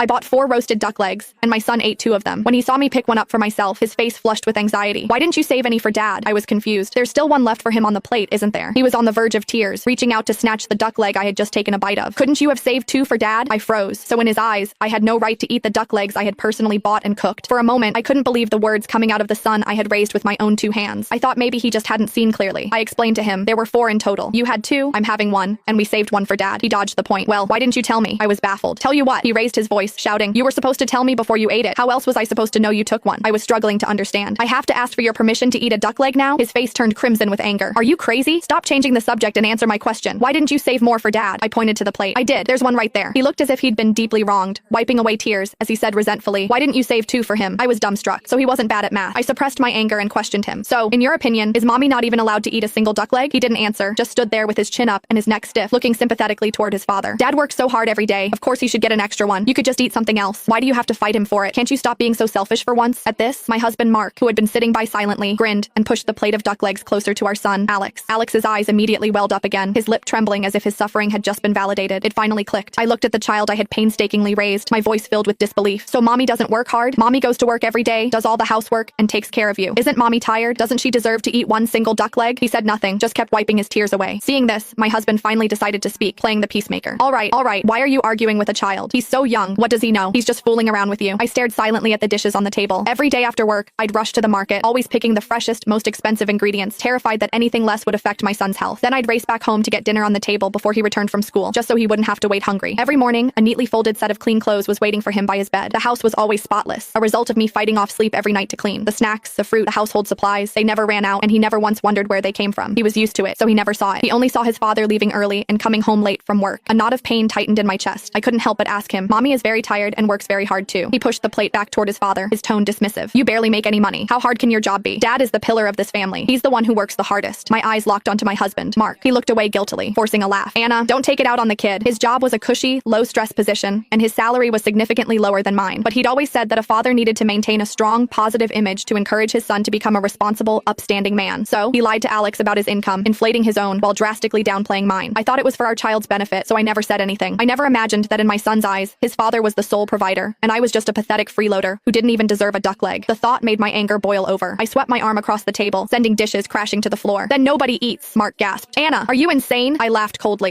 I bought 4 roasted duck legs, and my son ate 2 of them. When he saw me pick one up for myself, his face flushed with anxiety. Why didn't you save any for Dad? I was confused. There's still one left for him on the plate, isn't there? He was on the verge of tears, reaching out to snatch the duck leg I had just taken a bite of. Couldn't you have saved 2 for Dad? I froze. So in his eyes, I had no right to eat the duck legs I had personally bought and cooked. For a moment, I couldn't believe the words coming out of the son I had raised with my own 2 hands. I thought maybe he just hadn't seen clearly. I explained to him, there were 4 in total. You had 2, I'm having 1, and we saved 1 for Dad. He dodged the point. Well, why didn't you tell me? I was baffled. Tell you what? He raised his voice, shouting, you were supposed to tell me before you ate it. How else was I supposed to know you took one? I was struggling to understand. I have to ask for your permission to eat a duck leg now? His face turned crimson with anger. Are you crazy? Stop changing the subject and answer my question. Why didn't you save more for Dad? I pointed to the plate. I did. There's one right there. He looked as if he'd been deeply wronged, wiping away tears as he said resentfully, why didn't you save 2 for him? I was dumbstruck. So he wasn't bad at math. I suppressed my anger and questioned him. So, in your opinion, is Mommy not even allowed to eat a single duck leg? He didn't answer, just stood there with his chin up and his neck stiff, looking sympathetically toward his father. Dad works so hard every day. Of course he should get an extra one. You could just eat something else. Why do you have to fight him for it? Can't you stop being so selfish for once? At this, my husband Mark, who had been sitting by silently, grinned and pushed the plate of duck legs closer to our son, Alex. Alex's eyes immediately welled up again, his lip trembling as if his suffering had just been validated. It finally clicked. I looked at the child I had painstakingly raised, my voice filled with disbelief. So Mommy doesn't work hard? Mommy goes to work every day, does all the housework, and takes care of you. Isn't Mommy tired? Doesn't she deserve to eat 1 single duck leg? He said nothing, just kept wiping his tears away. Seeing this, my husband finally decided to speak, playing the peacemaker. All right, why are you arguing with a child? He's so young. What does he know? He's just fooling around with you. I stared silently at the dishes on the table. Every day after work, I'd rush to the market, always picking the freshest, most expensive ingredients, terrified that anything less would affect my son's health. Then I'd race back home to get dinner on the table before he returned from school, just so he wouldn't have to wait hungry. Every morning, a neatly folded set of clean clothes was waiting for him by his bed. The house was always spotless, a result of me fighting off sleep every night to clean. The snacks, the fruit, the household supplies, they never ran out, and he never once wondered where they came from. He was used to it, so he never saw it. He only saw his father leaving early and coming home late from work. A knot of pain tightened in my chest. I couldn't help but ask him, Mommy is very tired and works very hard too. He pushed the plate back toward his father, his tone dismissive. You barely make any money. How hard can your job be? Dad is the pillar of this family. He's the one who works the hardest. My eyes locked onto my husband, Mark. He looked away guiltily, forcing a laugh. Anna, don't take it out on the kid. His job was a cushy, low-stress position, and his salary was significantly lower than mine. But he'd always said that a father needed to maintain a strong, positive image to encourage his son to become a responsible, upstanding man. So, he lied to Alex about his income, inflating his own while drastically downplaying mine. I thought it was for our child's benefit, so I never said anything. I never imagined that in my son's eyes, his father was the sole provider, and I was just a pathetic freeloader who didn't even deserve a duck leg. The thought made my anger boil over. I swept my arm across the table, sending dishes crashing to the floor. Then nobody eats, Mark gasped. Anna, are you insane? I laughed coldly.